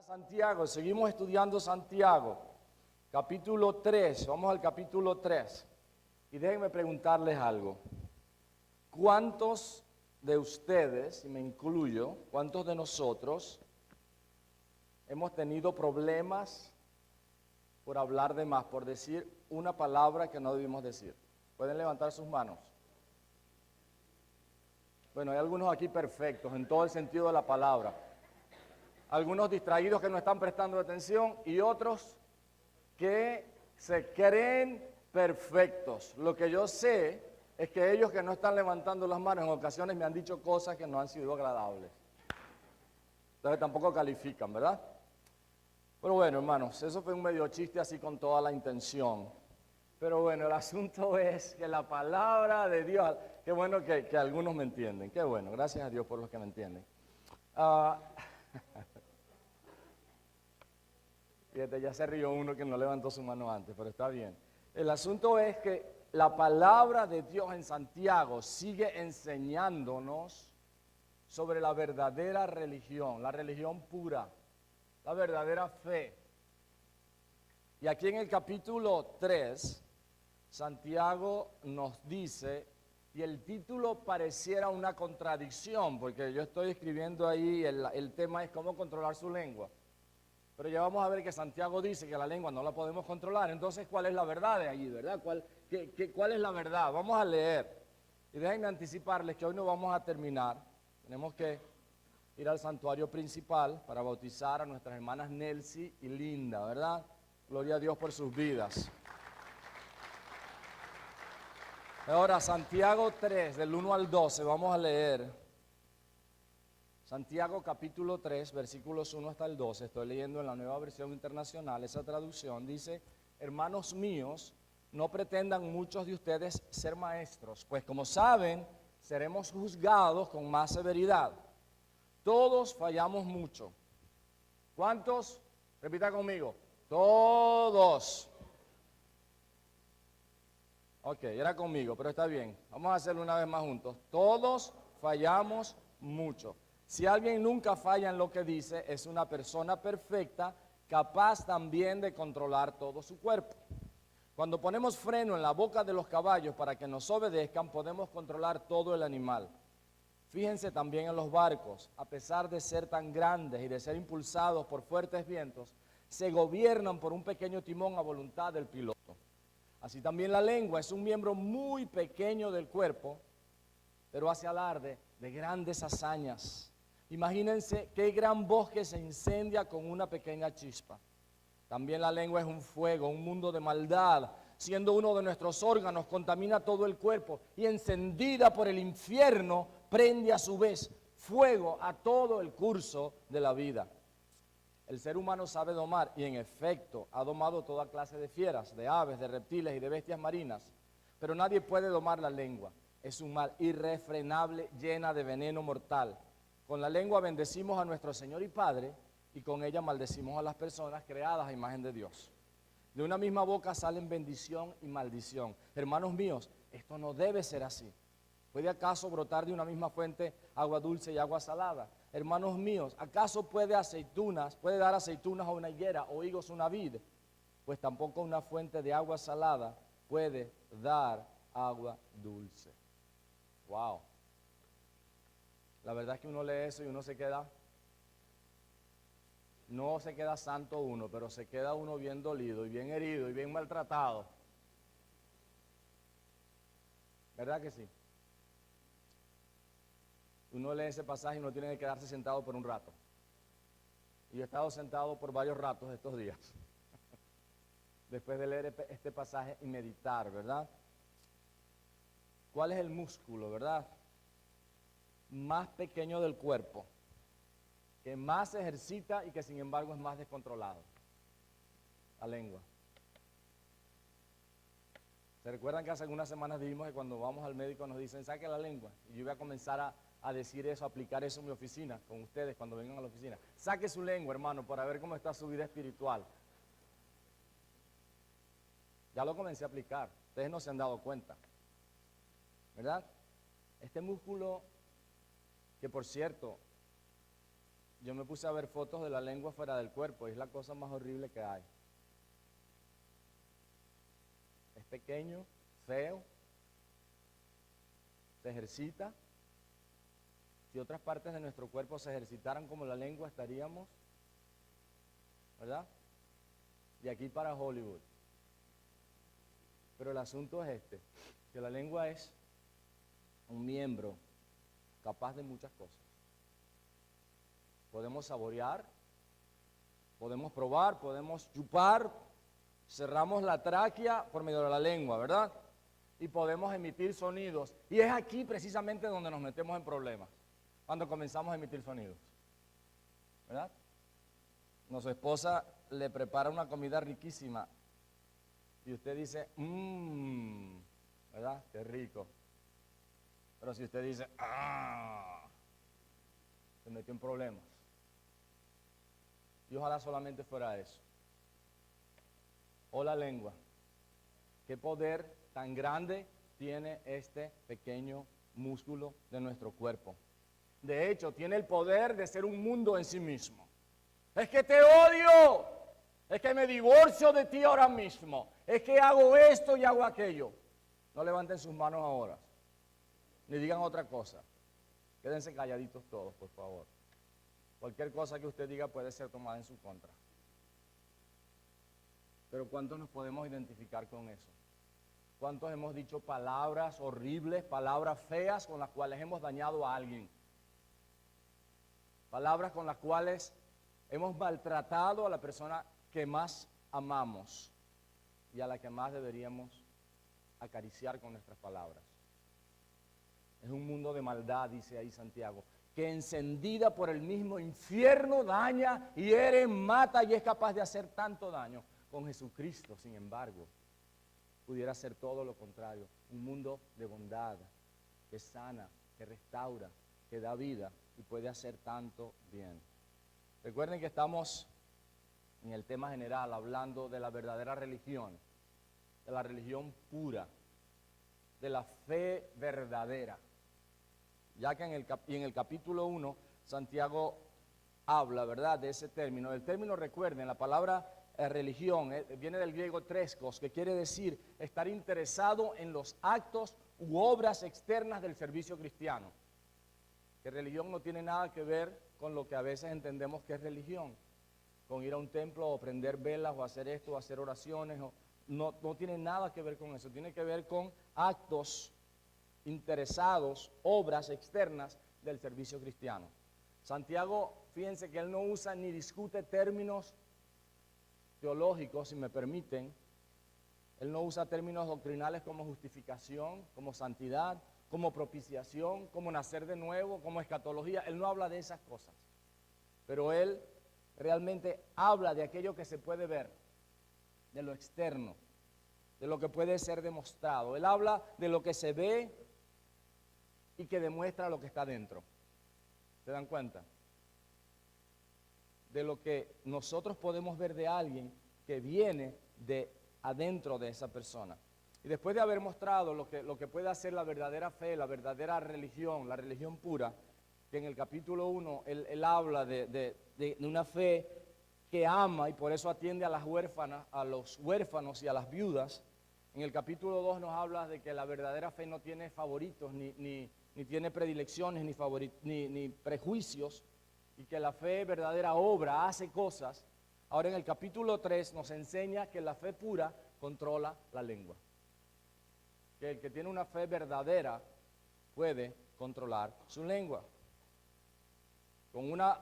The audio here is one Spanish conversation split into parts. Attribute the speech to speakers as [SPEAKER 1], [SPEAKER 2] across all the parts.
[SPEAKER 1] Santiago, seguimos estudiando Santiago, capítulo 3, vamos al capítulo 3. Y déjenme preguntarles algo. ¿Cuántos de ustedes, y me incluyo, cuántos de nosotros hemos tenido problemas por hablar de más, por decir una palabra que no debimos decir? ¿Pueden levantar sus manos? Bueno, hay algunos aquí perfectos en todo el sentido de la palabra. Algunos distraídos que no están prestando atención y otros que se creen perfectos. Lo que yo sé es que ellos que no están levantando las manos en ocasiones me han dicho cosas que no han sido agradables. Entonces tampoco califican, ¿verdad? Pero bueno, hermanos, eso fue un medio chiste así con toda la intención. Pero bueno, el asunto es que la palabra de Dios, qué bueno que algunos me entienden, qué bueno, gracias a Dios por los que me entienden. Fíjate, ya se rió uno que no levantó su mano antes, pero está bien. El asunto es que la palabra de Dios en Santiago sigue enseñándonos sobre la verdadera religión, la religión pura, la verdadera fe. Y aquí en el capítulo 3, Santiago nos dice, y el título pareciera una contradicción, porque yo estoy escribiendo ahí, el tema es cómo controlar su lengua. Pero ya vamos a ver que Santiago dice que la lengua no la podemos controlar. Entonces, ¿cuál es la verdad de allí, verdad? ¿Cuál es la verdad? Vamos a leer. Y déjenme anticiparles que hoy no vamos a terminar. Tenemos que ir al santuario principal para bautizar a nuestras hermanas Nelcy y Linda, ¿verdad? Gloria a Dios por sus vidas. Ahora, Santiago 3, del 1 al 12, vamos a leer. Santiago capítulo 3, versículos 1 hasta el 12, estoy leyendo en la Nueva Versión Internacional, esa traducción dice: hermanos míos, no pretendan muchos de ustedes ser maestros, pues como saben, seremos juzgados con más severidad. Todos fallamos mucho. ¿Cuántos? Repita conmigo. Todos. Ok, era conmigo, pero está bien. Vamos a hacerlo una vez más juntos. Todos fallamos mucho. Si alguien nunca falla en lo que dice, es una persona perfecta, capaz también de controlar todo su cuerpo. Cuando ponemos freno en la boca de los caballos para que nos obedezcan, podemos controlar todo el animal. Fíjense también en los barcos, a pesar de ser tan grandes y de ser impulsados por fuertes vientos, se gobiernan por un pequeño timón a voluntad del piloto. Así también la lengua es un miembro muy pequeño del cuerpo, pero hace alarde de grandes hazañas. Imagínense qué gran bosque se incendia con una pequeña chispa. También la lengua es un fuego, un mundo de maldad. Siendo uno de nuestros órganos, contamina todo el cuerpo y encendida por el infierno, prende a su vez fuego a todo el curso de la vida. El ser humano sabe domar y en efecto ha domado toda clase de fieras, de aves, de reptiles y de bestias marinas. Pero nadie puede domar la lengua. Es un mal irrefrenable, llena de veneno mortal. Con la lengua bendecimos a nuestro Señor y Padre, y con ella maldecimos a las personas creadas a imagen de Dios. De una misma boca salen bendición y maldición. Hermanos míos, esto no debe ser así. ¿Puede acaso brotar de una misma fuente agua dulce y agua salada? Hermanos míos, ¿acaso puede dar aceitunas a una higuera o higos a una vid? Pues tampoco una fuente de agua salada puede dar agua dulce. Wow. La verdad es que uno lee eso y uno se queda, no se queda santo uno, pero se queda uno bien dolido y bien herido y bien maltratado. ¿Verdad que sí? Uno lee ese pasaje y uno tiene que quedarse sentado por un rato. Y yo he estado sentado por varios ratos estos días, después de leer este pasaje y meditar, ¿verdad? ¿Cuál es el músculo, verdad? Más pequeño del cuerpo, que más se ejercita y que sin embargo es más descontrolado? La lengua. ¿Se recuerdan que hace algunas semanas dijimos que cuando vamos al médico nos dicen saque la lengua? Y yo voy a comenzar a decir eso, a aplicar eso en mi oficina, con ustedes cuando vengan a la oficina. Saque su lengua, hermano, para ver cómo está su vida espiritual. Ya lo comencé a aplicar, ustedes no se han dado cuenta, ¿verdad? Este músculo, que por cierto, Yo me puse a ver fotos de la lengua fuera del cuerpo y es la cosa más horrible que hay. Es pequeño, feo, se ejercita. Si otras partes de nuestro cuerpo se ejercitaran como la lengua, estaríamos, ¿verdad? De aquí para Hollywood. Pero el asunto es este, que la lengua es un miembro capaz de muchas cosas. Podemos saborear, podemos probar, podemos chupar, cerramos la tráquea por medio de la lengua, ¿verdad? Y podemos emitir sonidos. Y es aquí precisamente donde nos metemos en problemas, cuando comenzamos a emitir sonidos, ¿verdad? Nuestra esposa le prepara una comida riquísima y usted dice, ¿verdad? Qué rico. Pero si usted dice, se metió en problemas. Y ojalá solamente fuera eso. O la lengua. ¿Qué poder tan grande tiene este pequeño músculo de nuestro cuerpo? De hecho, tiene el poder de ser un mundo en sí mismo. Es que te odio, es que me divorcio de ti ahora mismo, es que hago esto y hago aquello. No levanten sus manos ahora, ni digan otra cosa. Quédense calladitos todos, por favor. Cualquier cosa que usted diga puede ser tomada en su contra. Pero ¿cuántos nos podemos identificar con eso? ¿Cuántos hemos dicho palabras horribles, palabras feas con las cuales hemos dañado a alguien? Palabras con las cuales hemos maltratado a la persona que más amamos y a la que más deberíamos acariciar con nuestras palabras. Es un mundo de maldad, dice ahí Santiago, que encendida por el mismo infierno daña, hiere, mata y es capaz de hacer tanto daño. Con Jesucristo, sin embargo, pudiera ser todo lo contrario. Un mundo de bondad, que sana, que restaura, que da vida y puede hacer tanto bien. Recuerden que estamos en el tema general hablando de la verdadera religión, de la religión pura, de la fe verdadera. Ya que en el capítulo 1, Santiago habla, ¿verdad?, de ese término. El término, recuerden, la palabra religión viene del griego treskos, que quiere decir estar interesado en los actos u obras externas del servicio cristiano. Que religión no tiene nada que ver con lo que a veces entendemos que es religión, con ir a un templo o prender velas o hacer esto o hacer oraciones, no tiene nada que ver con eso, tiene que ver con actos interesados, obras externas del servicio cristiano. Santiago, fíjense que él no usa ni discute términos teológicos, si me permiten. Él no usa términos doctrinales como justificación, como santidad, como propiciación, como nacer de nuevo, como escatología. Él no habla de esas cosas, pero él realmente habla de aquello que se puede ver, de lo externo, de lo que puede ser demostrado. Él habla de lo que se ve y que demuestra lo que está dentro. ¿Se dan cuenta? De lo que nosotros podemos ver de alguien que viene de adentro de esa persona. Y después de haber mostrado lo que puede hacer la verdadera fe, la verdadera religión, la religión pura, que en el capítulo 1 él habla de una fe que ama y por eso atiende a las huérfanas, a los huérfanos y a las viudas. En el capítulo 2 nos habla de que la verdadera fe no tiene favoritos, ni tiene predilecciones, ni prejuicios, y que la fe verdadera obra, hace cosas. Ahora en el capítulo 3 nos enseña que la fe pura controla la lengua. Que el que tiene una fe verdadera puede controlar su lengua. Con una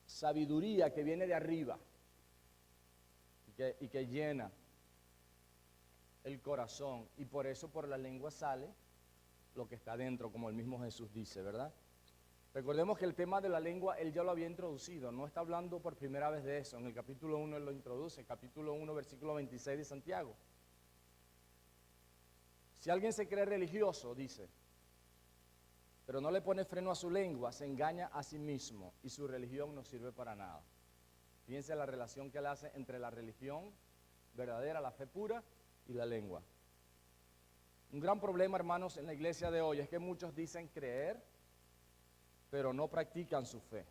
[SPEAKER 1] sabiduría que viene de arriba y que llena el corazón. Y por eso por la lengua sale lo que está dentro, como el mismo Jesús dice, ¿verdad? Recordemos que el tema de la lengua él ya lo había introducido, no está hablando por primera vez de eso. En el capítulo 1 él lo introduce, capítulo 1, versículo 26 de Santiago. Si alguien se cree religioso, dice, pero no le pone freno a su lengua, se engaña a sí mismo y su religión no sirve para nada. Fíjense la relación que él hace entre la religión verdadera, la fe pura y la lengua. Un gran problema, hermanos, en la iglesia de hoy es que muchos dicen creer, pero no practican su fe.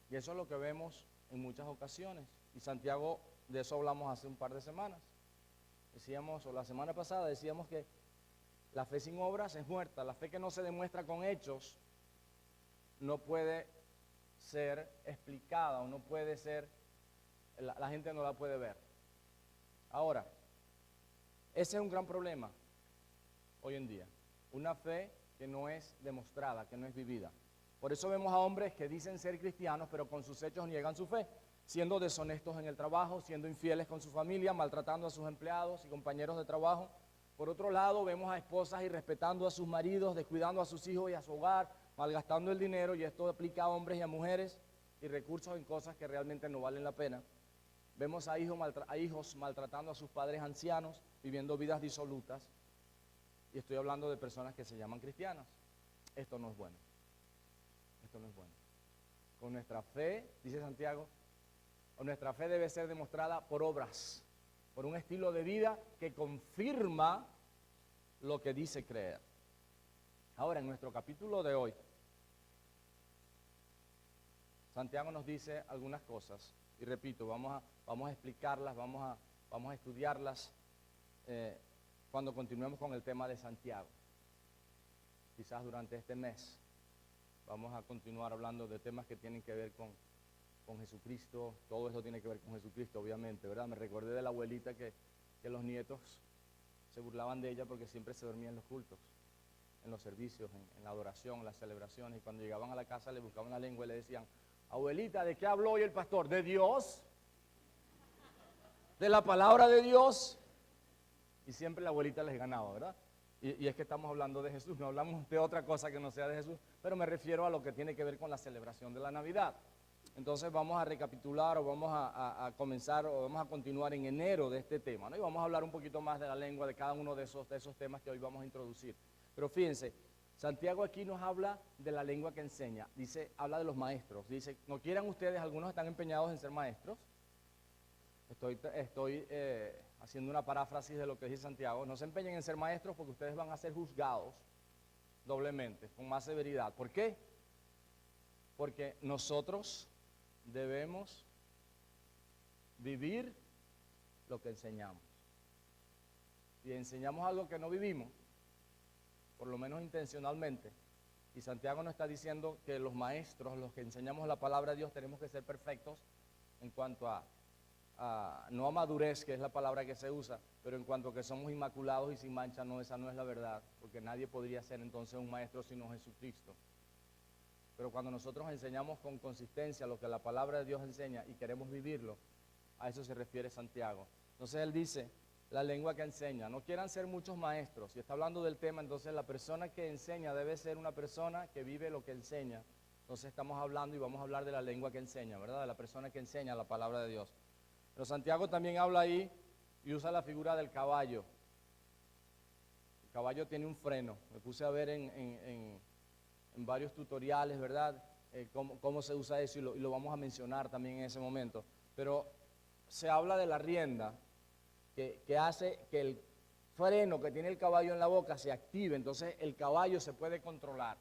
[SPEAKER 1] Y eso es lo que vemos en muchas ocasiones. Y Santiago, de eso hablamos hace un par de semanas. Decíamos, o la semana pasada, decíamos que la fe sin obras es muerta. La fe que no se demuestra con hechos no puede ser explicada o no puede ser, la gente no la puede ver. Ahora, ese es un gran problema hoy en día. Una fe que no es demostrada, que no es vivida. Por eso vemos a hombres que dicen ser cristianos, pero con sus hechos niegan su fe, siendo deshonestos en el trabajo, siendo infieles con su familia, maltratando a sus empleados y compañeros de trabajo. Por otro lado, vemos a esposas irrespetando a sus maridos, descuidando a sus hijos y a su hogar, malgastando el dinero, y esto aplica a hombres y a mujeres, y recursos en cosas que realmente no valen la pena. Vemos a hijos maltratando a sus padres ancianos, viviendo vidas disolutas, y estoy hablando de personas que se llaman cristianas. Esto no es bueno. Esto no es bueno. Con nuestra fe, dice Santiago, nuestra fe debe ser demostrada por obras, por un estilo de vida que confirma lo que dice creer. Ahora, en nuestro capítulo de hoy, Santiago nos dice algunas cosas, y repito, vamos a explicarlas, vamos a estudiarlas cuando continuemos con el tema de Santiago. Quizás durante este mes vamos a continuar hablando de temas que tienen que ver con Jesucristo. Todo eso tiene que ver con Jesucristo, obviamente, ¿verdad? Me recordé de la abuelita que los nietos se burlaban de ella porque siempre se dormía en los cultos, en los servicios, en la adoración, en las celebraciones, y cuando llegaban a la casa le buscaban la lengua y le decían: abuelita, ¿de qué habló hoy el pastor? ¿De Dios? ¿De la palabra de Dios? Y siempre la abuelita les ganaba, ¿verdad? Y es que estamos hablando de Jesús, no hablamos de otra cosa que no sea de Jesús, pero me refiero a lo que tiene que ver con la celebración de la Navidad. Entonces vamos a recapitular, o vamos a comenzar, o vamos a continuar en enero de este tema, ¿no? Y vamos a hablar un poquito más de la lengua, de cada uno de esos temas que hoy vamos a introducir. Pero fíjense, Santiago aquí nos habla de la lengua que enseña. Dice, habla de los maestros. Dice, no quieran ustedes, algunos están empeñados en ser maestros. Estoy haciendo una paráfrasis de lo que dice Santiago. No se empeñen en ser maestros porque ustedes van a ser juzgados doblemente, con más severidad. ¿Por qué? Porque nosotros debemos vivir lo que enseñamos. Si enseñamos algo que no vivimos, por lo menos intencionalmente, y Santiago nos está diciendo que los maestros, los que enseñamos la palabra de Dios, tenemos que ser perfectos en cuanto no a madurez, que es la palabra que se usa, pero en cuanto a que somos inmaculados y sin mancha, no, esa no es la verdad, porque nadie podría ser entonces un maestro sino Jesucristo. Pero cuando nosotros enseñamos con consistencia lo que la palabra de Dios enseña y queremos vivirlo, a eso se refiere Santiago. Entonces él dice, la lengua que enseña, no quieran ser muchos maestros. Si está hablando del tema, entonces la persona que enseña debe ser una persona que vive lo que enseña. Entonces estamos hablando y vamos a hablar de la lengua que enseña, ¿verdad? De la persona que enseña la palabra de Dios. Pero Santiago también habla ahí y usa la figura del caballo. El caballo tiene un freno. Me puse a ver en varios tutoriales, ¿verdad? Cómo se usa eso, y lo vamos a mencionar también en ese momento. Pero se habla de la rienda que hace que el freno que tiene el caballo en la boca se active, entonces el caballo se puede controlar.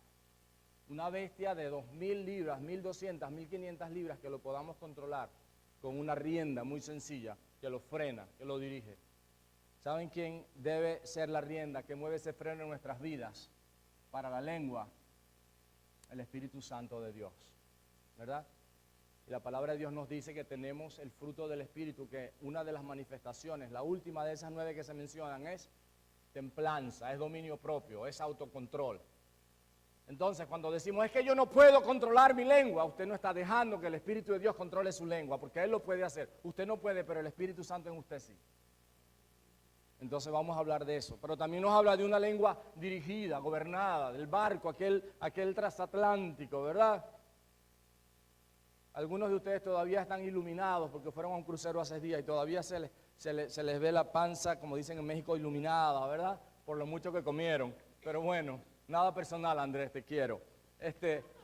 [SPEAKER 1] Una bestia de 2.000 libras, 1.200, 1.500 libras que lo podamos controlar con una rienda muy sencilla que lo frena, que lo dirige. ¿Saben quién debe ser la rienda que mueve ese freno en nuestras vidas? Para la lengua, el Espíritu Santo de Dios, ¿verdad? Y la palabra de Dios nos dice que tenemos el fruto del Espíritu, que una de las manifestaciones, la última de esas 9 que se mencionan, es templanza, es dominio propio, es autocontrol. Entonces, cuando decimos, es que yo no puedo controlar mi lengua, usted no está dejando que el Espíritu de Dios controle su lengua, porque Él lo puede hacer. Usted no puede, pero el Espíritu Santo en usted sí. Entonces vamos a hablar de eso. Pero también nos habla de una lengua dirigida, gobernada, del barco, aquel transatlántico, ¿verdad? Algunos de ustedes todavía están iluminados porque fueron a un crucero hace días y todavía se les ve la panza, como dicen en México, iluminada, ¿verdad? Por lo mucho que comieron. Pero bueno, nada personal, Andrés, te quiero.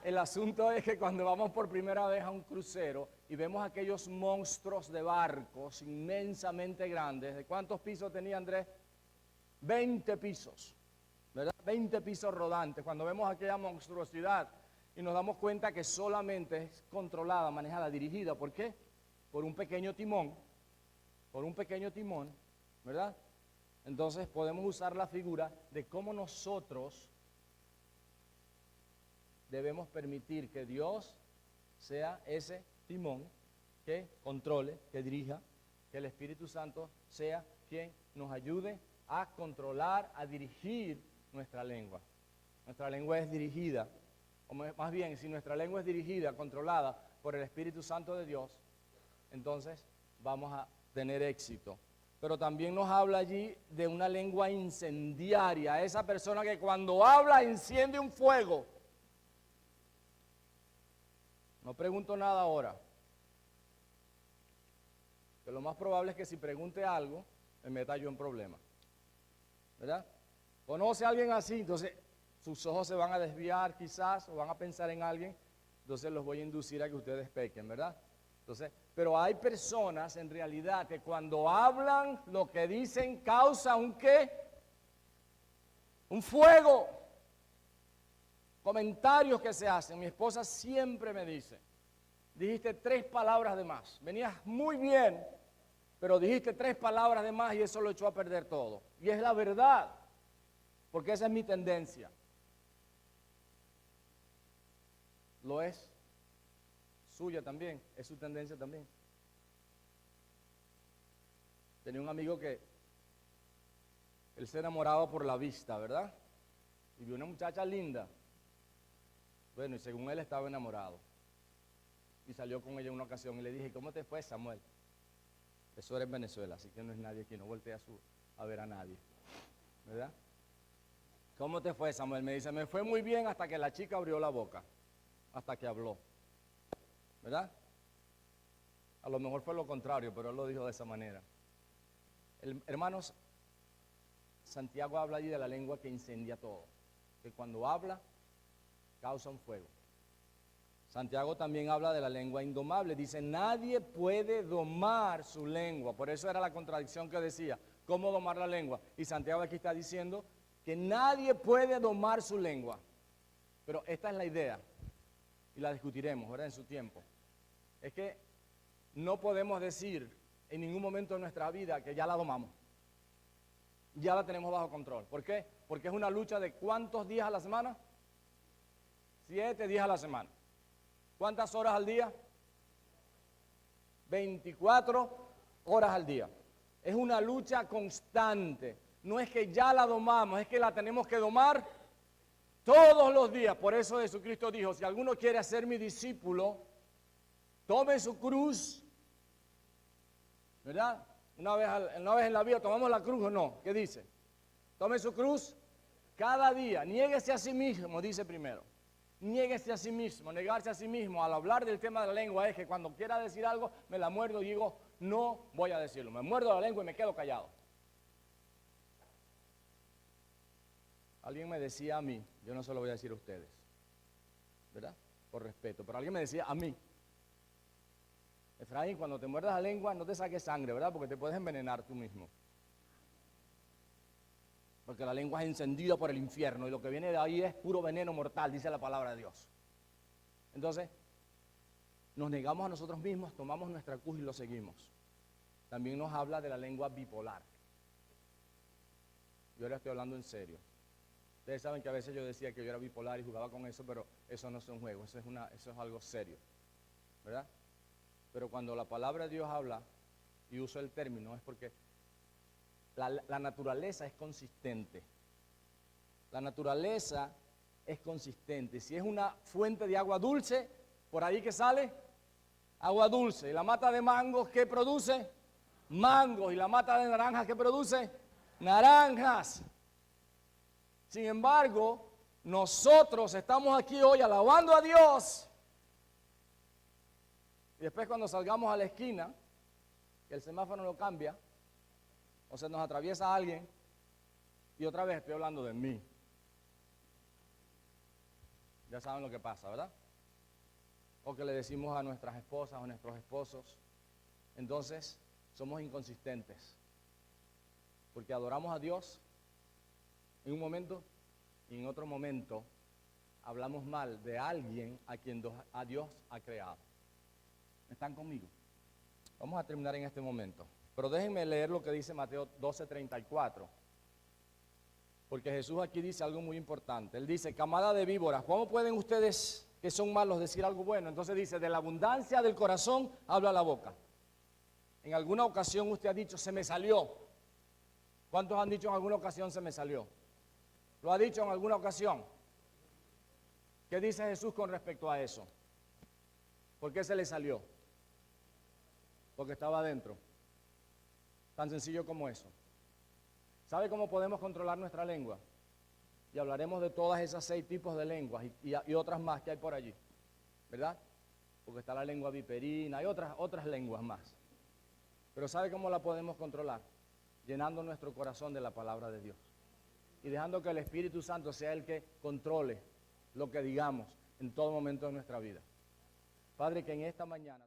[SPEAKER 1] El asunto es que cuando vamos por primera vez a un crucero y vemos aquellos monstruos de barcos inmensamente grandes, ¿de cuántos pisos tenía, Andrés? 20 pisos, ¿verdad? 20 pisos rodantes. Cuando vemos aquella monstruosidad y nos damos cuenta que solamente es controlada, manejada, dirigida. ¿Por qué? Por un pequeño timón, ¿verdad? Entonces podemos usar la figura de cómo nosotros debemos permitir que Dios sea ese timón que controle, que dirija, que el Espíritu Santo sea quien nos ayude a controlar, a dirigir nuestra lengua. Nuestra lengua es dirigida, o más bien, si nuestra lengua es dirigida, controlada por el Espíritu Santo de Dios, entonces vamos a tener éxito. Pero también nos habla allí de una lengua incendiaria, esa persona que cuando habla enciende un fuego. No pregunto nada ahora, que lo más probable es que si pregunte algo, me meta yo en problemas, ¿verdad? ¿Conoce a alguien así? Entonces sus ojos se van a desviar quizás, o van a pensar en alguien, entonces los voy a inducir a que ustedes pequen, ¿verdad? Entonces, pero hay personas en realidad que cuando hablan, lo que dicen causa un ¿qué? Un fuego. Comentarios que se hacen. Mi esposa siempre me dice, dijiste 3 palabras de más. Venías muy bien, pero dijiste 3 palabras de más y eso lo echó a perder todo. Y es la verdad, porque esa es mi tendencia. Lo es suya también, es su tendencia también. Tenía un amigo que él se enamoraba por la vista, ¿verdad? Y vio una muchacha linda. Bueno, y según él estaba enamorado. Y salió con ella en una ocasión y le dije, ¿cómo te fue, Samuel? Eso era en Venezuela, así que no es nadie aquí, no voltea a ver a nadie, ¿verdad? ¿Cómo te fue, Samuel? Me dice, me fue muy bien hasta que la chica abrió la boca, hasta que habló, ¿verdad? A lo mejor fue lo contrario, pero él lo dijo de esa manera. Hermanos, Santiago habla allí de la lengua que incendia todo, que cuando habla causa un fuego. Santiago también habla de la lengua indomable, dice, nadie puede domar su lengua, por eso era la contradicción que decía, ¿cómo domar la lengua? Y Santiago aquí está diciendo que nadie puede domar su lengua, pero esta es la idea, y la discutiremos, ¿verdad? En su tiempo, es que no podemos decir en ningún momento de nuestra vida que ya la domamos, ya la tenemos bajo control. ¿Por qué? Porque es una lucha de ¿cuántos días a la semana? 7 días a la semana. ¿Cuántas horas al día? 24 horas al día. Es una lucha constante. No es que ya la domamos, es que la tenemos que domar todos los días. Por eso Jesucristo dijo, si alguno quiere ser mi discípulo, tome su cruz, ¿verdad? Una vez en la vida tomamos la cruz o no. ¿Qué dice? Tome su cruz cada día. Niéguese a sí mismo, dice primero. Niéguese a sí mismo. Negarse a sí mismo al hablar del tema de la lengua es que cuando quiera decir algo me la muerdo y digo, no voy a decirlo. Me muerdo la lengua y me quedo callado. Alguien me decía a mí, yo no se lo voy a decir a ustedes, ¿verdad? Por respeto, pero alguien me decía a mí, Efraín, cuando te muerdas la lengua no te saques sangre, ¿verdad? Porque te puedes envenenar tú mismo. Porque la lengua es encendida por el infierno y lo que viene de ahí es puro veneno mortal, dice la palabra de Dios. Entonces, nos negamos a nosotros mismos, tomamos nuestra cruz y lo seguimos. También nos habla de la lengua bipolar. Yo ahora estoy hablando en serio. Ustedes saben que a veces yo decía que yo era bipolar y jugaba con eso, pero eso no es un juego, eso es algo serio, ¿verdad? Pero cuando la palabra de Dios habla y uso el término es porque la naturaleza es consistente. La naturaleza es consistente. Si es una fuente de agua dulce, por ahí que sale agua dulce. Y la mata de mangos, ¿qué produce? Mangos. Y la mata de naranjas, ¿qué produce? Naranjas. Sin embargo, nosotros estamos aquí hoy alabando a Dios. Y después cuando salgamos a la esquina, que el semáforo lo cambia, o se nos atraviesa alguien, y otra vez estoy hablando de mí. Ya saben lo que pasa, ¿verdad? O que le decimos a nuestras esposas o a nuestros esposos. Entonces, somos inconsistentes. Porque adoramos a Dios en un momento y en otro momento hablamos mal de alguien a quien a Dios ha creado. ¿Están conmigo? Vamos a terminar en este momento. Pero déjenme leer lo que dice Mateo 12:34. Porque Jesús aquí dice algo muy importante. Él dice, camada de víboras, ¿cómo pueden ustedes que son malos decir algo bueno? Entonces dice, de la abundancia del corazón habla la boca. En alguna ocasión usted ha dicho, se me salió. ¿Cuántos han dicho en alguna ocasión se me salió? ¿Lo ha dicho en alguna ocasión? ¿Qué dice Jesús con respecto a eso? ¿Por qué se le salió? Porque estaba adentro. Tan sencillo como eso. ¿Sabe cómo podemos controlar nuestra lengua? Y hablaremos de todas esas 6 tipos de lenguas y otras más que hay por allí, ¿verdad? Porque está la lengua viperina, hay otras lenguas más. Pero ¿sabe cómo la podemos controlar? Llenando nuestro corazón de la palabra de Dios. Y dejando que el Espíritu Santo sea el que controle lo que digamos en todo momento de nuestra vida. Padre, que en esta mañana...